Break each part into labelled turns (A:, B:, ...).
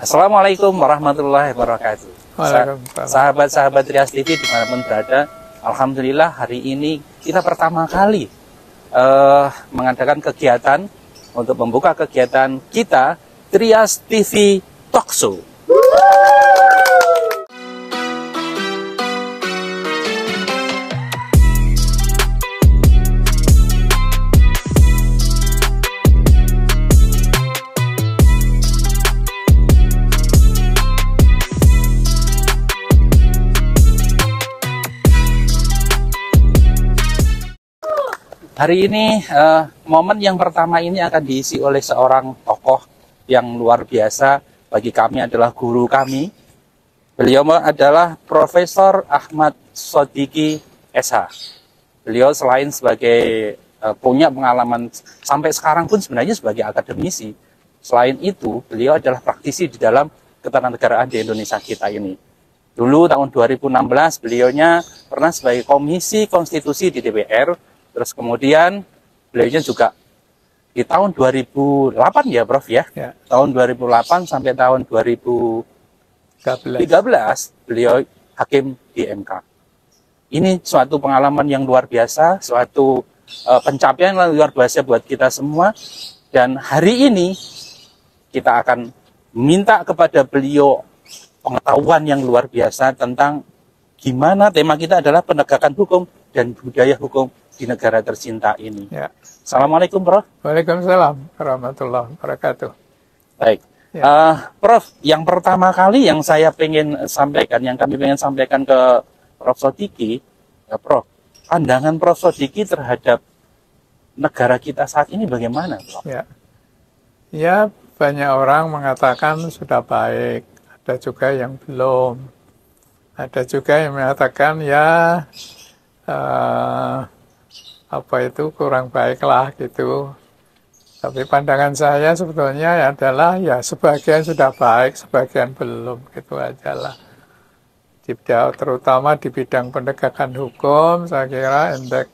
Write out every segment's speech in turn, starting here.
A: Assalamualaikum warahmatullahi wabarakatuh.
B: Waalaikumsalam.
A: Sahabat-sahabat Trias TV dimanapun berada, alhamdulillah hari ini kita pertama kali mengadakan kegiatan untuk membuka kegiatan kita Trias TV Talk Show. Hari ini momen yang pertama ini akan diisi oleh seorang tokoh yang luar biasa bagi kami, adalah guru kami. Beliau adalah Profesor Ahmad Shodiqi SH. Beliau selain sebagai punya pengalaman sampai sekarang pun sebenarnya sebagai akademisi. Selain itu, beliau adalah praktisi di dalam ketatanegaraan di Indonesia kita ini. Dulu tahun 2016 beliaunya pernah sebagai Komisi Konstitusi di DPR. Terus kemudian beliaunya juga di tahun 2008 ya Prof ya. Tahun 2008 sampai tahun 2013 beliau hakim di MK. Ini suatu pengalaman yang luar biasa, suatu pencapaian yang luar biasa buat kita semua. Dan hari ini kita akan minta kepada beliau pengetahuan yang luar biasa tentang gimana tema kita adalah penegakan hukum dan budaya hukum di negara tercinta ini. Ya. Assalamualaikum Prof.
B: Waalaikumsalam warahmatullahi wabarakatuh.
A: Baik. Ya. Prof, yang pertama kali yang saya pengen sampaikan, yang kami pengen sampaikan ke Prof Shodiqi, ya Prof, pandangan Prof Shodiqi terhadap negara kita saat ini bagaimana, Prof?
B: Ya, banyak orang mengatakan sudah baik, ada juga yang belum, ada juga yang mengatakan ya kurang baiklah gitu. Tapi pandangan saya sebetulnya adalah ya sebagian sudah baik, sebagian belum, gitu aja lah. Terutama di bidang penegakan hukum, saya kira indeks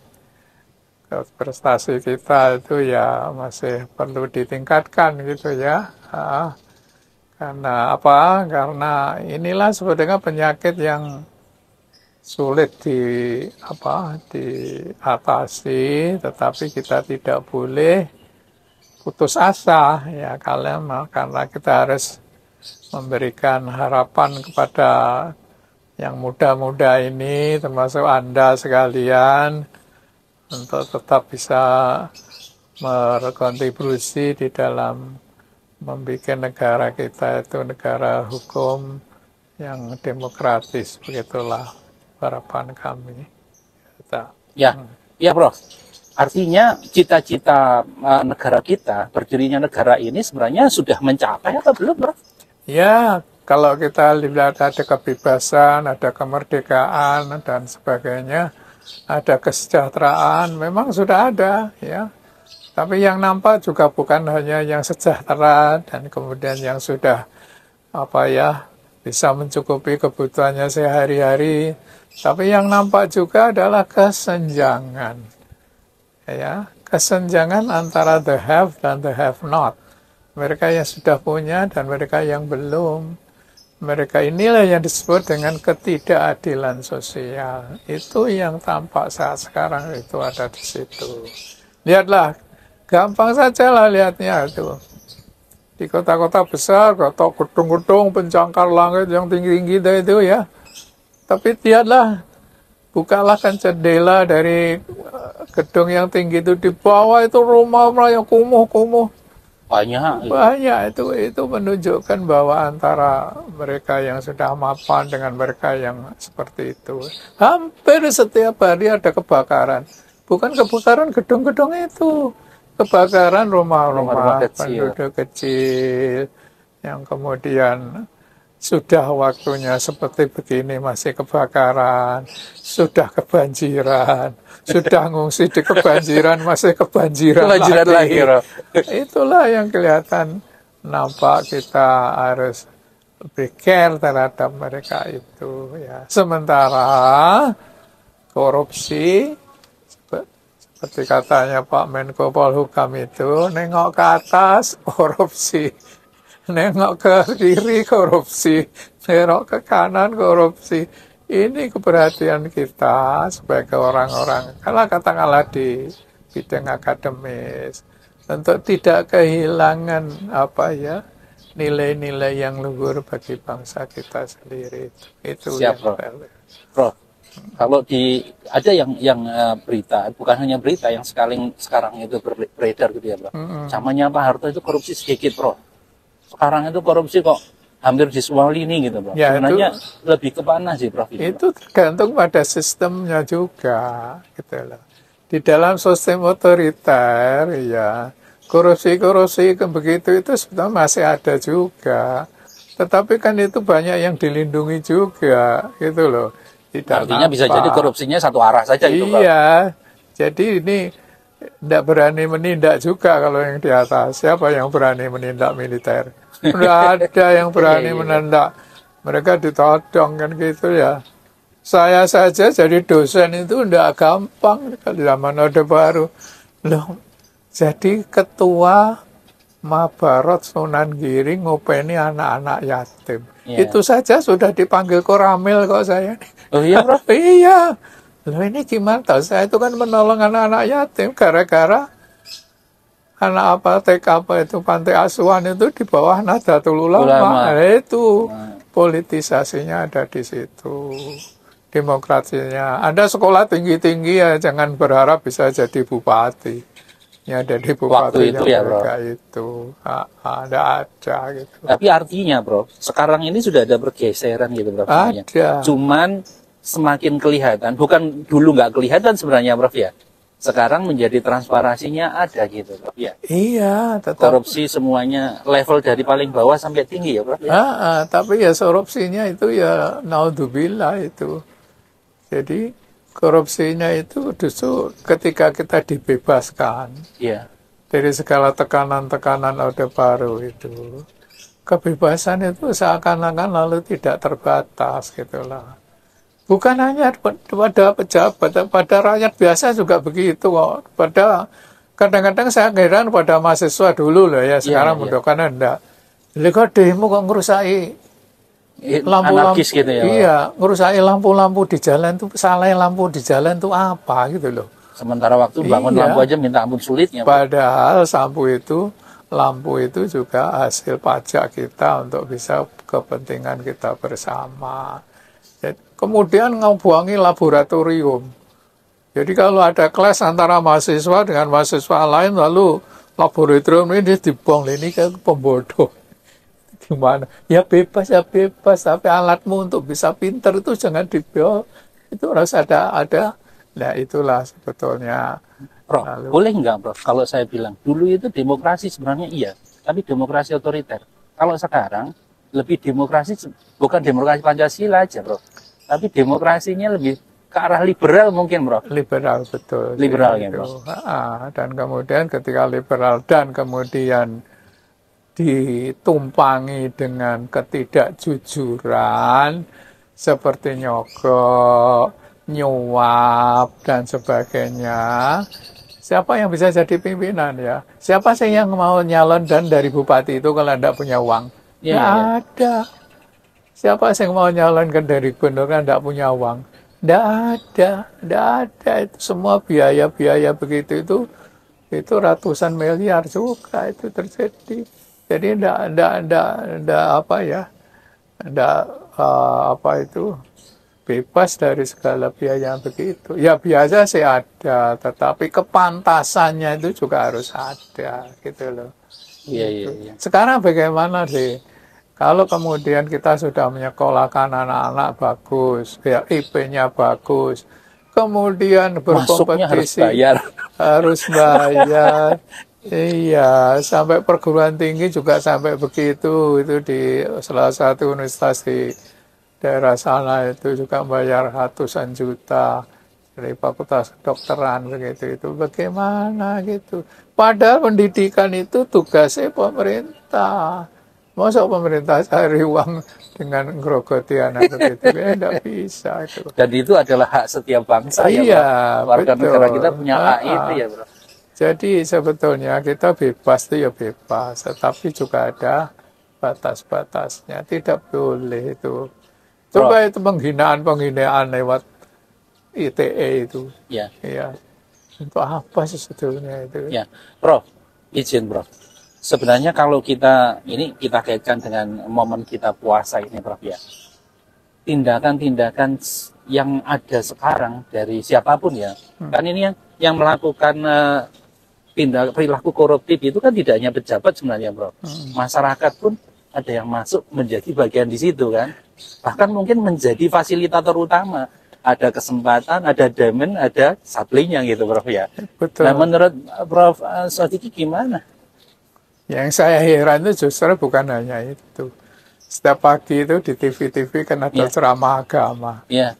B: prestasi kita itu ya masih perlu ditingkatkan gitu ya. Karena apa? Karena inilah sebetulnya penyakit yang sulit diatasi, tetapi kita tidak boleh putus asa ya, karena kita harus memberikan harapan kepada yang muda-muda ini, termasuk Anda sekalian, untuk tetap bisa berkontribusi di dalam membuat negara kita itu negara hukum yang demokratis, begitulah harapan kami.
A: Ya Prof. Artinya cita-cita negara kita, berdirinya negara ini sebenarnya sudah mencapai atau belum, Prof?
B: Ya, kalau kita lihat ada kebebasan, ada kemerdekaan dan sebagainya, ada kesejahteraan, memang sudah ada, ya. Tapi yang nampak juga bukan hanya yang sejahtera dan kemudian yang sudah bisa mencukupi kebutuhannya sehari-hari, tapi yang nampak juga adalah kesenjangan. Ya, kesenjangan antara the have dan the have not. Mereka yang sudah punya dan mereka yang belum. Mereka inilah yang disebut dengan ketidakadilan sosial. Itu yang tampak saat sekarang itu ada di situ. Lihatlah, gampang saja lah lihatnya itu. Di kota-kota besar, gedung-gedung pencakar langit yang tinggi-tinggi itu ya. Tapi lihatlah, bukalah kan jendela dari gedung yang tinggi itu, di bawah itu rumah-rumah yang kumuh-kumuh. Banyak itu menunjukkan bahwa antara mereka yang sudah mapan dengan mereka yang seperti itu. Hampir setiap hari ada kebakaran. Bukan kebakaran gedung-gedung itu. Kebakaran rumah-rumah penduduk kecil yang kemudian sudah waktunya seperti begini masih kebakaran, sudah kebanjiran, sudah ngungsi di kebanjiran masih kebanjiran lagi. Itulah yang kelihatan, nampak kita harus bercare terhadap mereka itu ya. Sementara korupsi seperti katanya Pak Menko Polhukam itu, nengok ke atas korupsi, nengok ke kiri korupsi, nengok ke kanan korupsi. Ini keperhatian kita sebagai orang-orang, kalau katakanlah di bidang akademis, untuk tidak kehilangan nilai-nilai yang luhur bagi bangsa kita sendiri. Itu
A: Siap,
B: yang
A: Bro. Kalau ada yang berita, bukan hanya berita yang sekarang itu beredar gitu ya, Bro. Zamannya Pak Harto itu korupsi sedikit, Bro. Sekarang itu korupsi kok hampir di semua lini gitu, Bro.
B: Ya,
A: sebenarnya lebih ke mana sih, Prof?
B: Itu tergantung pada sistemnya juga, gitu loh. Di dalam sistem otoriter, ya, korupsi begitu itu sebetulnya masih ada juga. Tetapi kan itu banyak yang dilindungi juga, gitu loh.
A: Artinya bisa jadi korupsinya satu arah saja gitu, Bro.
B: Iya, jadi ini tidak berani menindak juga kalau yang di atas. Siapa yang berani menindak militer? Tidak ada yang berani menindak. Mereka ditodong kan gitu ya. Saya saja jadi dosen itu tidak gampang kalau zaman Orde Baru. Loh, jadi ketua Mabarot Sunan Giring ngopeni anak-anak yatim. Itu saja sudah dipanggil Koramil kok saya.
A: Oh iya, Bro?
B: Iya. Loh ini gimana tahu? Saya itu kan menolong anak-anak yatim gara-gara anak TK itu pantai asuhan itu di bawah Nahdlatul Ulama. Nah, itu politisasinya ada di situ. Demokrasinya. Anda sekolah tinggi-tinggi ya jangan berharap bisa jadi bupati. Ya jadi bupati
A: itu ya, Bro.
B: Itu ada gitu.
A: Tapi artinya, Bro, sekarang ini sudah ada pergeseran gitu, Bro.
B: Ada.
A: Cuman semakin kelihatan, bukan dulu nggak kelihatan sebenarnya, Prof ya. Sekarang menjadi transparansinya ada gitu, Prof ya.
B: Iya, tetap
A: korupsi semuanya level dari paling bawah sampai tinggi ya, Prof ya.
B: Tapi ya korupsinya itu ya naudzubillah itu. Jadi korupsinya itu justru ketika kita dibebaskan dari segala tekanan-tekanan Orde Baru itu, kebebasan itu seakan-akan lalu tidak terbatas gitulah. Bukan hanya pada pejabat, pada rakyat biasa juga begitu kok. Kadang-kadang saya heran pada mahasiswa dulu loh ya, sekarang kan enggak. Jadi kok demo kok ngerusai lampu-lampu
A: gitu ya.
B: Iya, ngerusai lampu-lampu di jalan tuh, salah lampu di jalan tuh apa gitu loh.
A: Sementara waktu bangun lampu aja minta ampun sulitnya.
B: Padahal lampu itu juga hasil pajak kita untuk bisa kepentingan kita bersama. Kemudian ngebuangi laboratorium. Jadi kalau ada kelas antara mahasiswa dengan mahasiswa lain, lalu laboratorium ini dibuang, ini kayak pembodoh. Gimana? Ya bebas, tapi alatmu untuk bisa pinter itu jangan dibuang. Itu harus ada. Nah itulah sebetulnya.
A: Prof, boleh nggak, Prof? Kalau saya bilang, dulu itu demokrasi sebenarnya iya, tapi demokrasi otoriter. Kalau sekarang, lebih demokrasi, bukan demokrasi Pancasila aja, Prof. Tapi demokrasinya lebih ke arah liberal mungkin, Bro.
B: Liberal, betul.
A: Liberal ya, Bro.
B: Dan kemudian ketika liberal dan kemudian ditumpangi dengan ketidakjujuran seperti nyogok, nyuap, dan sebagainya, siapa yang bisa jadi pimpinan ya? Siapa sih yang mau nyalon dan dari bupati itu kalau tidak punya uang? Nggak ada. Siapa yang mau nyalonkan dari gubernur kan tidak punya uang? Tidak ada. Itu semua biaya-biaya begitu itu ratusan miliar juga itu terjadi. Jadi bebas dari segala biaya begitu. Ya biasa sih ada, tetapi kepantasannya itu juga harus ada gitu loh.
A: Iya.
B: Sekarang bagaimana sih? Kalau kemudian kita sudah menyekolahkan anak-anak bagus, ya IP-nya bagus, kemudian berkompetisi harus bayar. Iya, sampai perguruan tinggi juga sampai begitu. Itu di salah satu universitas di daerah sana itu juga bayar ratusan juta dari fakultas kedokteran begitu. Itu bagaimana gitu? Padahal pendidikan itu tugasnya pemerintah. Masa pemerintah cari uang dengan ngerogoti anak begitu? Tidak bisa itu.
A: Dan itu adalah hak setiap bangsa
B: ya,
A: warga negara kita punya hak itu ya, Bro.
B: Jadi sebetulnya kita bebas itu ya bebas, tetapi juga ada batas-batasnya. Tidak boleh itu. Coba itu penghinaan lewat ITE itu.
A: Ya.
B: Ya. Untuk apa sih sebetulnya itu?
A: Ya, Prof, izin Prof. Sebenarnya kalau kita kaitkan dengan momen kita puasa ini, Prof ya. Tindakan-tindakan yang ada sekarang dari siapapun ya, kan ini yang melakukan perilaku koruptif itu kan tidak hanya pejabat sebenarnya, Prof. Masyarakat pun ada yang masuk menjadi bagian di situ kan. Bahkan mungkin menjadi fasilitator utama. Ada kesempatan, ada demand, ada supply-nya gitu, Prof ya.
B: Betul.
A: Nah, menurut Prof Sodiki gimana?
B: Yang saya heran itu justru bukan hanya itu. Setiap pagi itu di TV-TV kan ada ceramah agama.
A: Iya.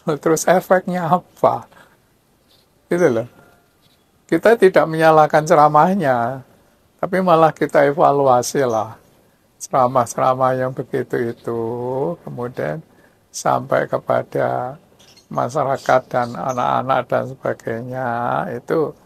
B: Terus efeknya apa? Gitu loh. Kita tidak menyalahkan ceramahnya, tapi malah kita evaluasi lah. Ceramah-ceramah yang begitu itu, kemudian sampai kepada masyarakat dan anak-anak dan sebagainya, itu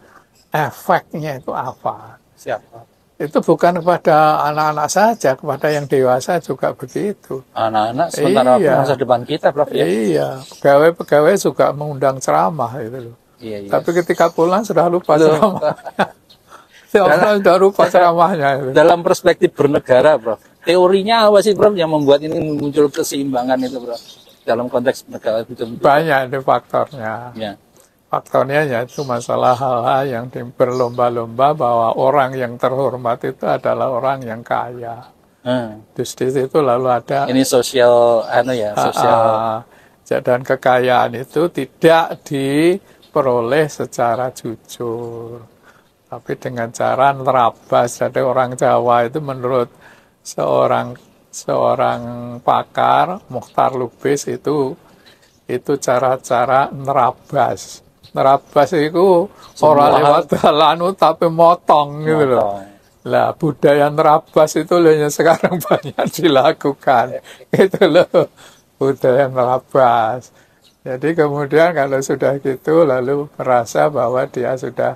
B: efeknya itu apa?
A: Siapa?
B: Itu bukan kepada anak-anak saja, kepada yang dewasa juga begitu.
A: Anak-anak sementara masa depan kita, Prof ya.
B: Iya, pegawai-pegawai juga mengundang ceramah itu loh.
A: Iya.
B: Tapi ketika pulang sudah lupa ceramah. Sudah lupa ceramahnya.
A: Dalam perspektif bernegara, Prof. Teorinya apa sih, Prof, yang membuat ini muncul keseimbangan itu, Prof? Dalam konteks negara itu
B: banyak ada faktornya.
A: Ya.
B: Faktornya yaitu masalah hal-hal yang berlomba-lomba bahwa orang yang terhormat itu adalah orang yang kaya. Terus di situ lalu ada
A: ini sosial, sosial.
B: Dan kekayaan itu tidak diperoleh secara jujur, tapi dengan cara nerabas. Jadi orang Jawa itu menurut seorang pakar, Mukhtar Lubis, itu cara-cara nerabas. Nerabas itu orang lewat jalan tapi motong gitu loh. Lah budaya nerabas itu hanya sekarang banyak dilakukan. Itu loh budaya nerabas. Jadi kemudian kalau sudah gitu lalu merasa bahwa dia sudah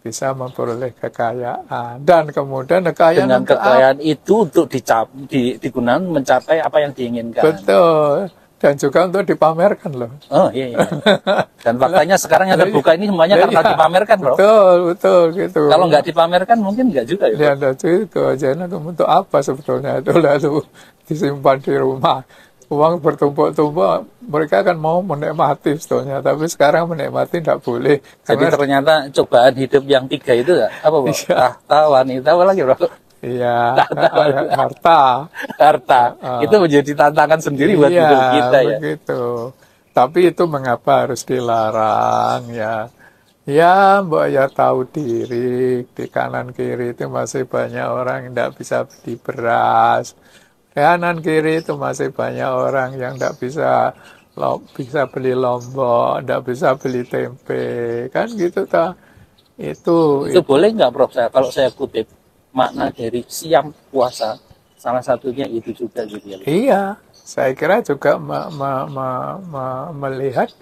B: bisa memperoleh kekayaan, dan kemudian
A: dengan kekayaan itu untuk digunakan mencapai apa yang diinginkan.
B: Betul. Dan juga untuk dipamerkan loh.
A: Oh iya. Dan faktanya sekarang yang terbuka ini semuanya karena dipamerkan, Bro.
B: Betul gitu.
A: Kalau nggak dipamerkan mungkin nggak juga ya.
B: Ya itu aja. Untuk apa sebetulnya itu lalu disimpan di rumah. Uang bertumpuk-tumpuk, mereka kan mau menikmati sebetulnya, tapi sekarang menikmati tidak boleh.
A: Jadi ternyata cobaan hidup yang 3 itu apa, Bro? Tahta, wanita, apa lagi, Bro?
B: Iya, harta.
A: Itu menjadi tantangan sendiri buat hidup kita ya.
B: Begitu. Tapi itu mengapa harus dilarang ya? Ya, Mbak ya tahu diri, di kanan kiri itu masih banyak orang yang tidak bisa beli beras. Kanan kiri itu masih banyak orang yang tidak bisa beli lombok, tidak bisa beli tempe, kan gitu ta? Itu
A: boleh nggak, Prof? Kalau saya kutip makna dari siam puasa, salah satunya itu juga gitu ya.
B: Iya, saya kira juga melihat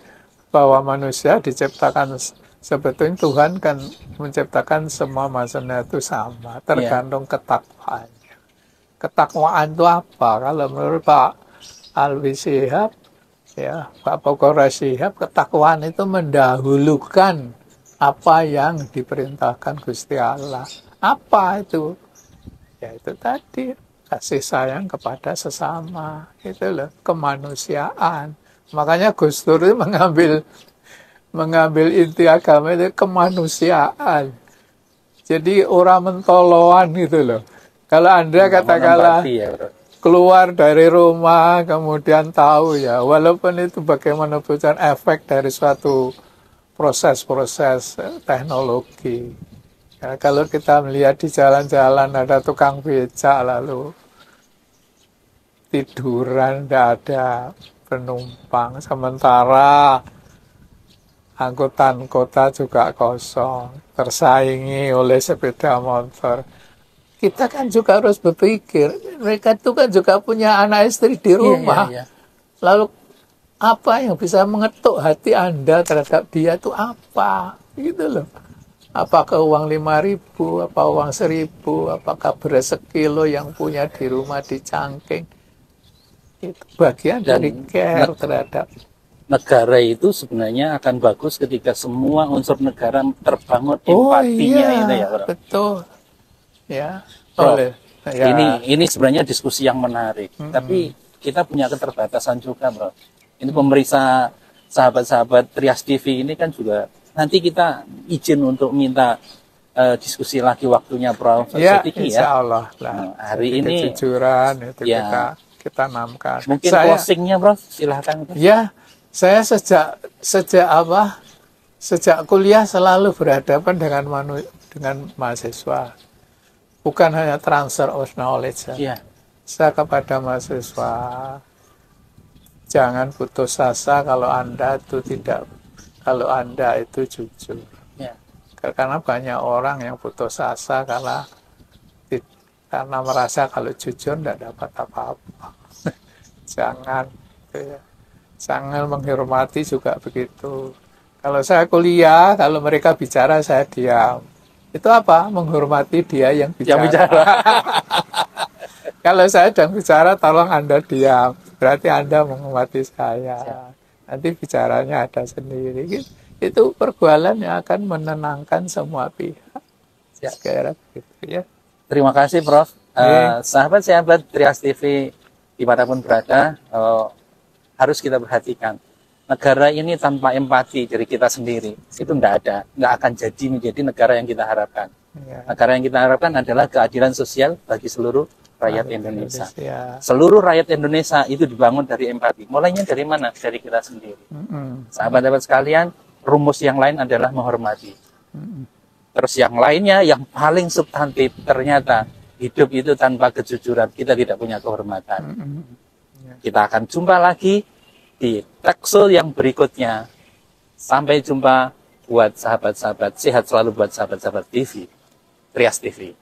B: bahwa manusia diciptakan, sebetulnya Tuhan kan menciptakan semua manusia itu sama, tergantung ketakwaan. Ketakwaan itu apa? Kalau menurut Pak Alwi Shihab, ya, Pak Pokora Shihab, ketakwaan itu mendahulukan apa yang diperintahkan Gusti Allah. Apa itu? Ya itu tadi, kasih sayang kepada sesama. Itu loh, kemanusiaan. Makanya Gus Dur itu mengambil inti agama itu kemanusiaan. Jadi orang mentoloan gitu loh. Kalau Anda katakanlah keluar dari rumah, kemudian tahu ya, walaupun itu bagaimanapun efek dari suatu proses-proses teknologi. Ya, kalau kita melihat di jalan-jalan ada tukang becak lalu tiduran, tidak ada penumpang, sementara angkutan kota juga kosong, tersaingi oleh sepeda motor. Kita kan juga harus berpikir, mereka itu kan juga punya anak istri di rumah. Iya. Lalu apa yang bisa mengetuk hati Anda terhadap dia itu apa? Gitu loh. Apakah uang 5.000, apa uang 1.000, apakah beras sekilo yang punya di rumah dicangking. Itu bagian
A: Dan
B: dari care terhadap
A: negara itu sebenarnya akan bagus ketika semua unsur negara terbangun empatinya itu ya, Bro.
B: betul. Ya,
A: Bro,
B: oleh ya.
A: ini sebenarnya diskusi yang menarik. Tapi kita punya keterbatasan juga, Bro. Ini pemeriksa sahabat-sahabat Trias TV ini kan juga nanti kita izin untuk minta diskusi lagi waktunya, Prof.
B: Ya,
A: Siddiqi,
B: insya Allah lah.
A: Nah, hari ini
B: kejujuran itu
A: ya,
B: kita namkan.
A: mungkin closingnya, Prof. Silahkan.
B: Ya, saya sejak kuliah selalu berhadapan dengan mahasiswa. Bukan hanya transfer of knowledge.
A: Ya.
B: Saya kepada mahasiswa, jangan putus asa kalau Anda itu jujur.
A: Ya.
B: Karena banyak orang yang putus asa karena merasa kalau jujur tidak dapat apa-apa. Jangan. Ya. Jangan menghormati juga begitu. Kalau saya kuliah, kalau mereka bicara saya diam. Itu apa? Menghormati dia yang bicara. Kalau saya sedang bicara, tolong Anda diam. Berarti Anda menghormati saya. Nanti bicaranya ada sendiri. Itu pergaulan yang akan menenangkan semua pihak. Sekira gitu ya.
A: Terima kasih, Prof. Sahabat-sahabat Trias TV dimanapun berada, harus kita perhatikan. Negara ini tanpa empati dari kita sendiri, itu nggak akan jadi menjadi negara yang kita harapkan. Ya. Negara yang kita harapkan adalah keadilan sosial bagi seluruh rakyat Indonesia. Seluruh rakyat Indonesia itu dibangun dari empati. Mulainya dari mana? Dari kita sendiri. Sahabat-sahabat sekalian, rumus yang lain adalah menghormati. Terus yang lainnya, yang paling substantif, ternyata hidup itu tanpa kejujuran, kita tidak punya kehormatan. Kita akan jumpa lagi di Talkshow yang berikutnya. Sampai jumpa buat sahabat-sahabat. Sehat selalu buat sahabat-sahabat TV. Trias TV.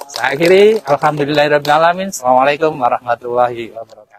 A: Saya akhiri. Alhamdulillahirrahmanirrahim. Assalamualaikum warahmatullahi wabarakatuh.